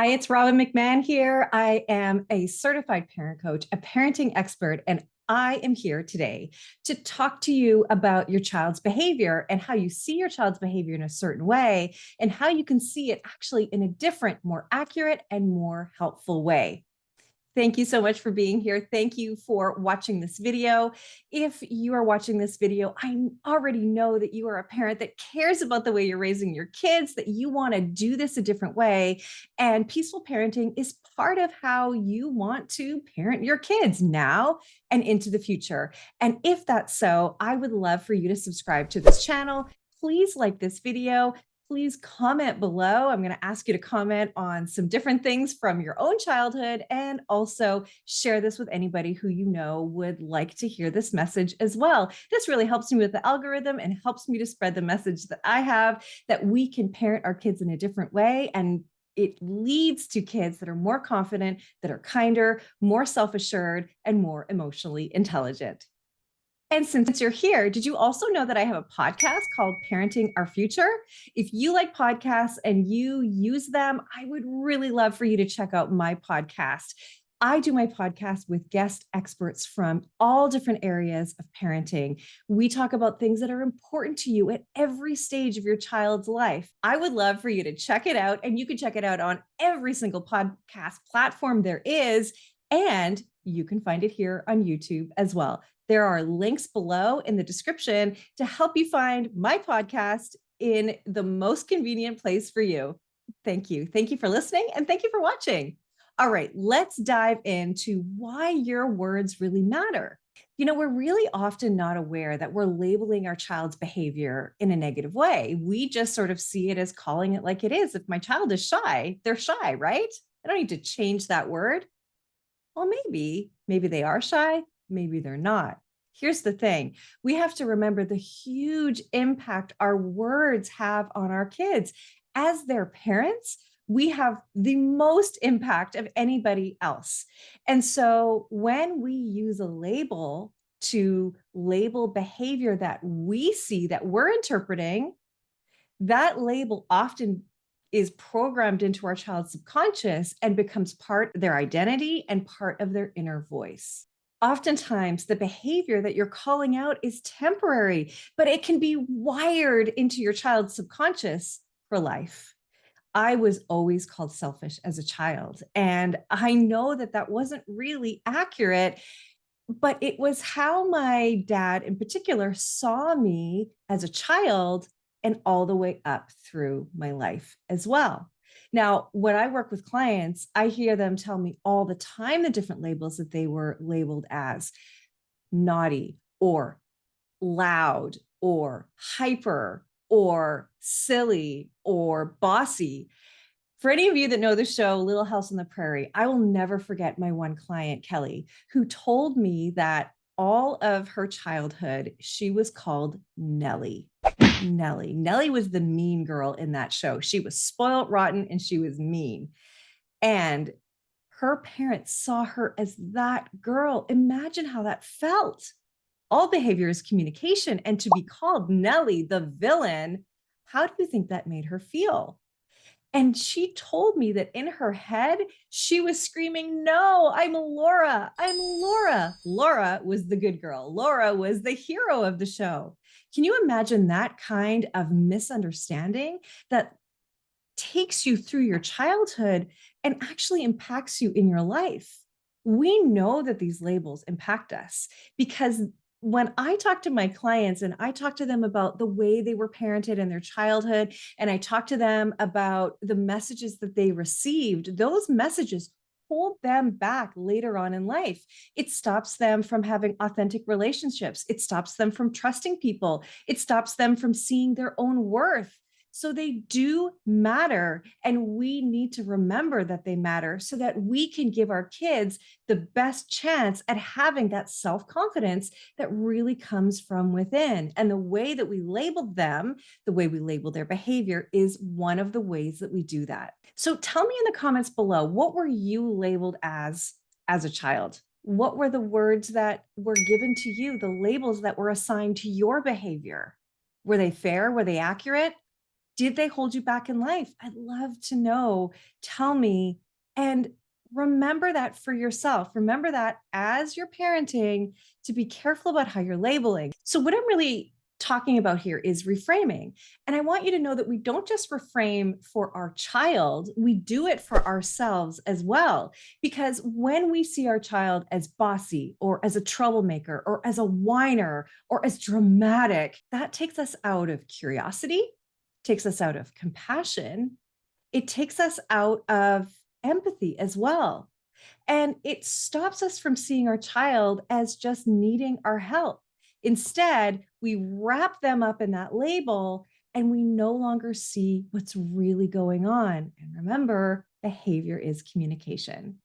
Hi, it's Robbin McManne here. I am a certified parent coach, a parenting expert, and I am here today to talk to you about your child's behavior and how you see your child's behavior in a certain way and how you can see it actually in a different, more accurate, and more helpful way. Thank you so much for being here. Thank you for watching this video. If you are watching this video, I already know that you are a parent that cares about the way you're raising your kids, that you want to do this a different way. And peaceful parenting is part of how you want to parent your kids now and into the future. And if that's so, I would love for you to subscribe to this channel. Please like this video. Please comment below. I'm going to ask you to comment on some different things from your own childhood and also share this with anybody who you know would like to hear this message as well. This really helps me with the algorithm and helps me to spread the message that I have, that we can parent our kids in a different way, and it leads to kids that are more confident, that are kinder, more self-assured, and more emotionally intelligent. And since you're here, did you also know that I have a podcast called Parenting Our Future? If you like podcasts and you use them, I would really love for you to check out my podcast. I do my podcast with guest experts from all different areas of parenting. We talk about things that are important to you at every stage of your child's life. I would love for you to check it out, and you can check it out on every single podcast platform there is, and you can find it here on YouTube as well. There are links below in the description to help you find my podcast in the most convenient place for you. Thank you. Thank you for listening, and thank you for watching. All right, let's dive into why your words really matter. You know, we're really often not aware that we're labeling our child's behavior in a negative way. We just sort of see it as calling it like it is. If my child is shy, they're shy, right? I don't need to change that word. Well, maybe they are shy, maybe they're not. Here's the thing. We have to remember the huge impact our words have on our kids. As their parents, we have the most impact of anybody else. And so when we use a label to label behavior that we see, that we're interpreting, that label often is programmed into our child's subconscious and becomes part of their identity and part of their inner voice. Oftentimes, the behavior that you're calling out is temporary, but it can be wired into your child's subconscious for life. I was always called selfish as a child, and I know that that wasn't really accurate, but it was how my dad in particular saw me as a child and all the way up through my life as well. Now, when I work with clients, I hear them tell me all the time the different labels that they were labeled as: naughty or loud or hyper or silly or bossy. For any of you that know the show Little House on the Prairie, I will never forget my one client, Kelly, who told me that all of her childhood, she was called Nellie. Nellie. Nellie was the mean girl in that show. She was spoiled rotten and she was mean. And her parents saw her as that girl. Imagine how that felt. All behavior is communication. And to be called Nellie, the villain, how do you think that made her feel? And she told me that in her head, she was screaming, "No, I'm Laura. I'm Laura." Laura was the good girl. Laura was the hero of the show. Can you imagine that kind of misunderstanding that takes you through your childhood and actually impacts you in your life? We know that these labels impact us because when I talk to my clients and I talk to them about the way they were parented in their childhood, and I talk to them about the messages that they received, those messages hold them back later on in life. It stops them from having authentic relationships. It stops them from trusting people. It stops them from seeing their own worth. So they do matter, and we need to remember that they matter so that we can give our kids the best chance at having that self-confidence that really comes from within. And the way that we label them, the way we label their behavior, is one of the ways that we do that. So tell me in the comments below, what were you labeled as a child? What were the words that were given to you, the labels that were assigned to your behavior? Were they fair? Were they accurate? Did they hold you back in life? I'd love to know. Tell me. And remember that for yourself. Remember that as you're parenting, to be careful about how you're labeling. So, what I'm really talking about here is reframing. And I want you to know that we don't just reframe for our child, we do it for ourselves as well. Because when we see our child as bossy or as a troublemaker or as a whiner or as dramatic, that takes us out of curiosity, takes us out of compassion, it takes us out of empathy as well. And it stops us from seeing our child as just needing our help. Instead, we wrap them up in that label and we no longer see what's really going on. And remember, behavior is communication.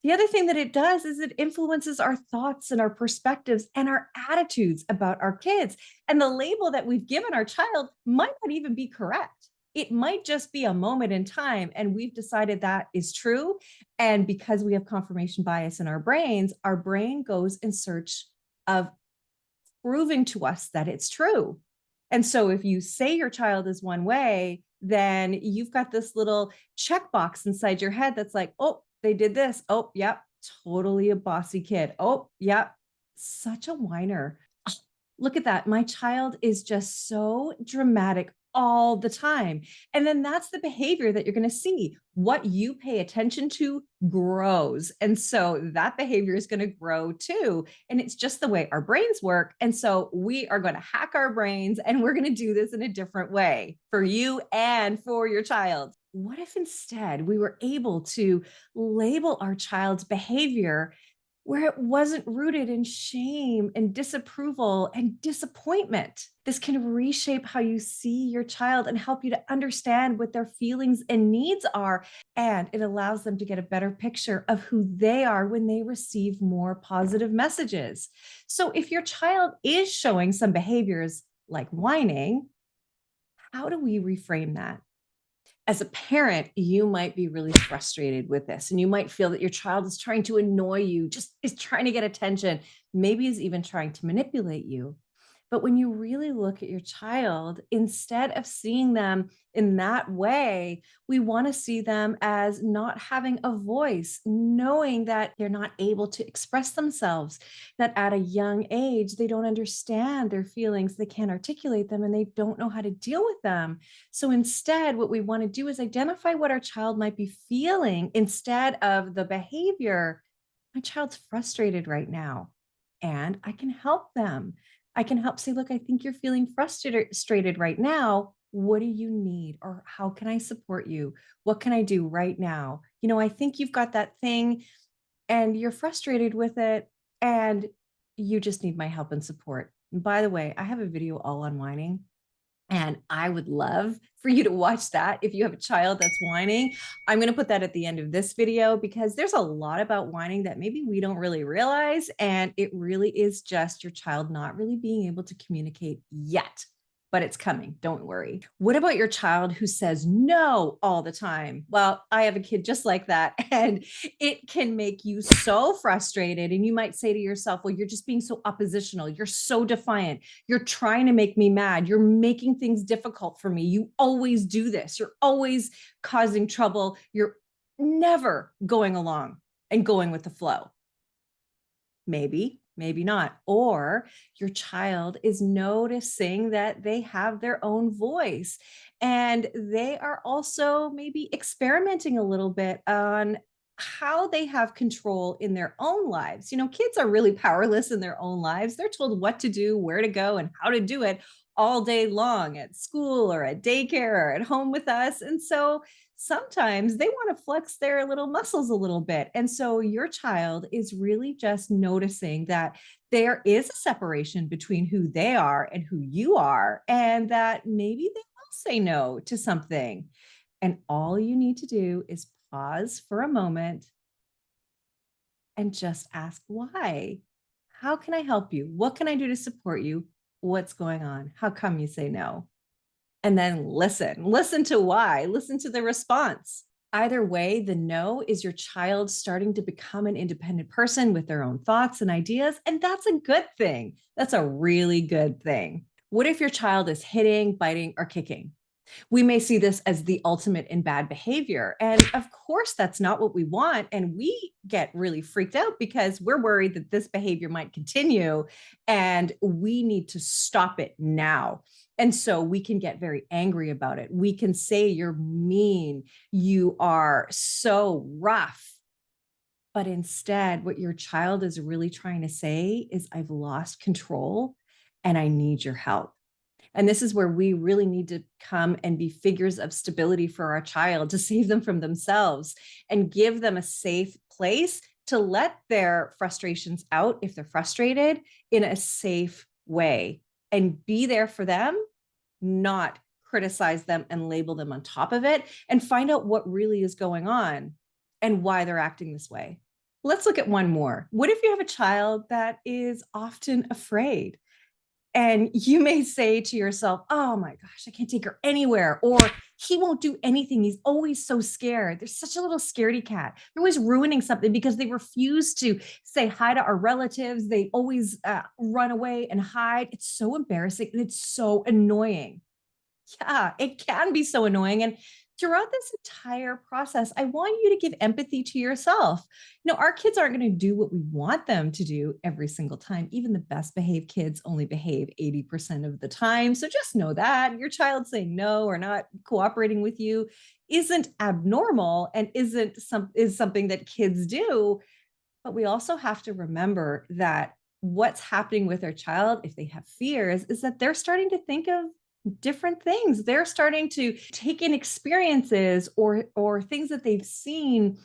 The other thing that it does is it influences our thoughts and our perspectives and our attitudes about our kids. And the label that we've given our child might not even be correct. It might just be a moment in time, and we've decided that is true. And because we have confirmation bias in our brain goes in search of proving to us that it's true. And so if you say your child is one way, then you've got this little checkbox inside your head that's like, oh, they did this. Oh, yep, totally a bossy kid. Oh, yep, such a whiner. Ah, look at that. My child is just so dramatic all the time. And then that's the behavior that you're going to see. What you pay attention to grows. And so that behavior is going to grow too. And it's just the way our brains work. And so we are going to hack our brains and we're going to do this in a different way for you and for your child. What if instead we were able to label our child's behavior where it wasn't rooted in shame and disapproval and disappointment? This can reshape how you see your child and help you to understand what their feelings and needs are. And it allows them to get a better picture of who they are when they receive more positive messages. So if your child is showing some behaviors like whining, how do we reframe that? As a parent, you might be really frustrated with this, and you might feel that your child is trying to annoy you, just is trying to get attention, maybe is even trying to manipulate you. But when you really look at your child, instead of seeing them in that way, we want to see them as not having a voice, knowing that they're not able to express themselves, that at a young age, they don't understand their feelings, they can't articulate them, and they don't know how to deal with them. So instead, what we want to do is identify what our child might be feeling instead of the behavior. My child's frustrated right now, and I can help them. I can help say, look, I think you're feeling frustrated right now. What do you need? Or how can I support you? What can I do right now? I think you've got that thing and you're frustrated with it and you just need my help and support. And by the way, I have a video all on whining. And I would love for you to watch that if you have a child that's whining. I'm going to put that at the end of this video because there's a lot about whining that maybe we don't really realize. And it really is just your child not really being able to communicate yet, but it's coming. Don't worry. What about your child who says no all the time? Well, I have a kid just like that, and it can make you so frustrated. And you might say to yourself, well, you're just being so oppositional. You're so defiant. You're trying to make me mad. You're making things difficult for me. You always do this. You're always causing trouble. You're never going along and going with the flow. Maybe not. Or your child is noticing that they have their own voice and they are also maybe experimenting a little bit on how they have control in their own lives. Kids are really powerless in their own lives. They're told what to do, where to go, and how to do it all day long at school or at daycare or at home with us. And so sometimes they want to flex their little muscles a little bit. And so your child is really just noticing that there is a separation between who they are and who you are, and that maybe they will say no to something. And all you need to do is pause for a moment and just ask why. How can I help you? What can I do to support you? What's going on? How come you say no? And then listen to why, listen to the response. Either way, the no is your child starting to become an independent person with their own thoughts and ideas. And that's a good thing. That's a really good thing. What if your child is hitting, biting, or kicking? We may see this as the ultimate in bad behavior. And of course, that's not what we want. And we get really freaked out because we're worried that this behavior might continue and we need to stop it now. And so we can get very angry about it. We can say, "You're mean, you are so rough." But instead, what your child is really trying to say is, "I've lost control and I need your help." And this is where we really need to come and be figures of stability for our child to save them from themselves and give them a safe place to let their frustrations out if they're frustrated in a safe way and be there for them, not criticize them and label them on top of it, and find out what really is going on and why they're acting this way. Let's look at one more. What if you have a child that is often afraid? And you may say to yourself, "Oh my gosh, I can't take her anywhere," or "He won't do anything. He's always so scared. There's such a little scaredy cat. They're always ruining something because they refuse to say hi to our relatives. They always run away and hide. It's so embarrassing and it's so annoying." Yeah, it can be so annoying. And throughout this entire process, I want you to give empathy to yourself. Our kids aren't going to do what we want them to do every single time. Even the best behaved kids only behave 80% of the time. So just know that your child saying no or not cooperating with you isn't abnormal and is something that kids do. But we also have to remember that what's happening with our child, if they have fears, is that they're starting to think of different things. They're starting to take in experiences or things that they've seen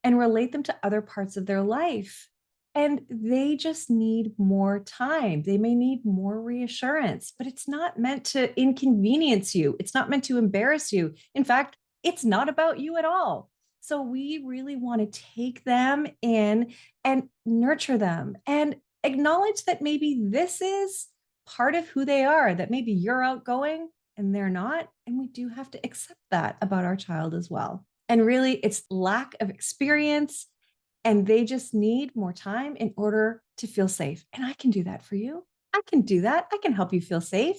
and relate them to other parts of their life. And they just need more time. They may need more reassurance, but it's not meant to inconvenience you. It's not meant to embarrass you. In fact, it's not about you at all. So we really want to take them in and nurture them and acknowledge that maybe this is part of who they are, that maybe you're outgoing and they're not. And we do have to accept that about our child as well. And really, it's lack of experience, and they just need more time in order to feel safe. And I can do that for you. I can do that. I can help you feel safe.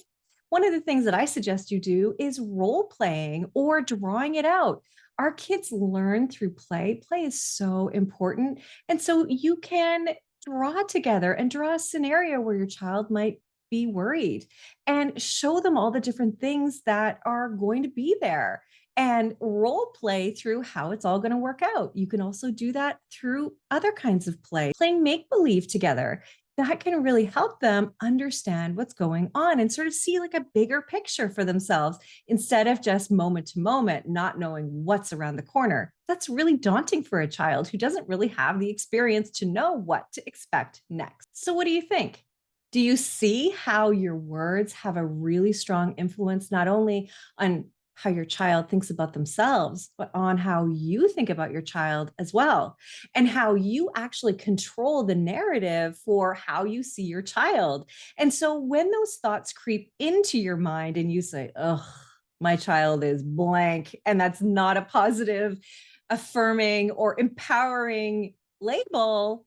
One of the things that I suggest you do is role playing or drawing it out. Our kids learn through play. Play is so important. And so you can draw together and draw a scenario where your child might be worried and show them all the different things that are going to be there and role play through how it's all going to work out. You can also do that through other kinds of play, playing make believe together. That can really help them understand what's going on and sort of see like a bigger picture for themselves instead of just moment to moment, not knowing what's around the corner. That's really daunting for a child who doesn't really have the experience to know what to expect next. So, what do you think? Do you see how your words have a really strong influence, not only on how your child thinks about themselves, but on how you think about your child as well, and how you actually control the narrative for how you see your child? And so when those thoughts creep into your mind and you say, "Oh, my child is blank," and that's not a positive, affirming, or empowering label,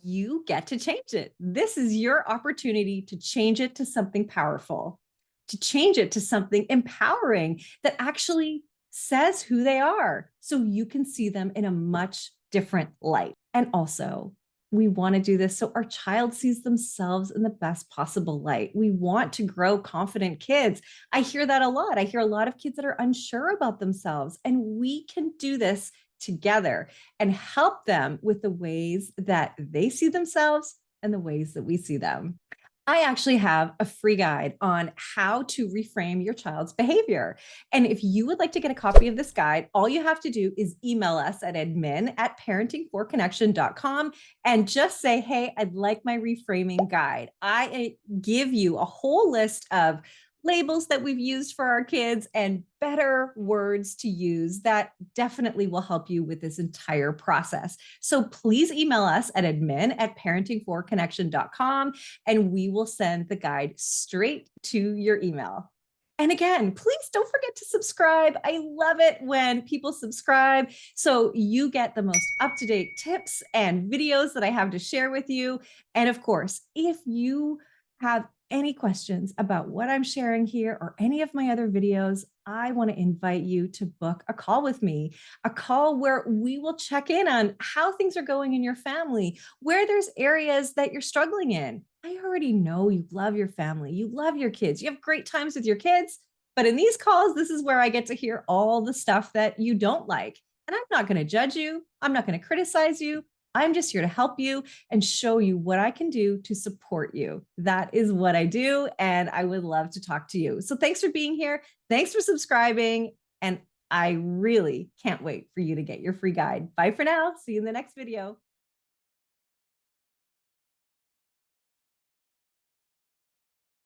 you get to change it. This is your opportunity to change it to something powerful, to change it to something empowering that actually says who they are so you can see them in a much different light. And also, we want to do this so our child sees themselves in the best possible light. We want to grow confident kids. I hear that a lot. I hear a lot of kids that are unsure about themselves, and we can do this together and help them with the ways that they see themselves and the ways that we see them. I actually have a free guide on how to reframe your child's behavior. And if you would like to get a copy of this guide, all you have to do is email us at admin@parentingforconnection.com and just say, "Hey, I'd like my reframing guide." I give you a whole list of labels that we've used for our kids and better words to use that definitely will help you with this entire process. So please email us at admin@parentingforconnection.com and we will send the guide straight to your email. And again, please don't forget to subscribe. I love it when people subscribe so you get the most up-to-date tips and videos that I have to share with you. And of course, if you have any questions about what I'm sharing here or any of my other videos, I want to invite you to book a call with me, a call where we will check in on how things are going in your family, where there's areas that you're struggling in. I already know you love your family, you love your kids, you have great times with your kids. But in these calls, this is where I get to hear all the stuff that you don't like. And I'm not going to judge you. I'm not going to criticize you. I'm just here to help you and show you what I can do to support you. That is what I do. And I would love to talk to you. So thanks for being here. Thanks for subscribing. And I really can't wait for you to get your free guide. Bye for now. See you in the next video.